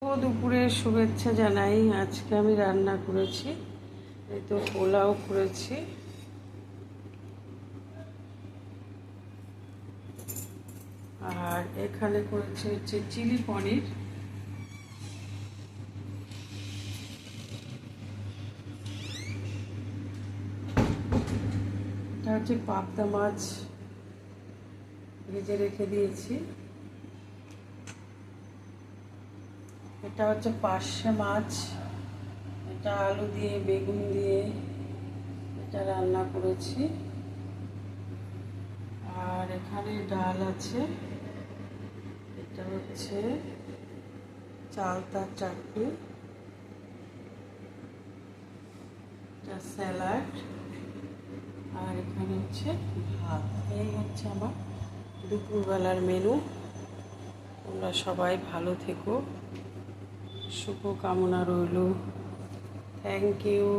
দুপুরের শুভেচ্ছা জানাই। আজকে আমি রান্না করেছি, এই তো পোলাও করেছি, আর এখানে করেছি হচ্ছে চিলি পনির। এটা হচ্ছে পাবদা মাছ ভেজে রেখে দিয়েছি। এটা হচ্ছে পার্শে মাছ, এটা আলু দিয়ে বেগুন দিয়ে এটা রান্না করেছি। আর এখানে ডাল আছে, এটা হচ্ছে চালতার চাটনি, এটা স্যালাড, আর এখানে হচ্ছে ভাত। এই হচ্ছে আমার দুপুরবেলার মেনু। তোমরা সবাই ভালো থেকো, শুভ কামনা রইল। Thank you.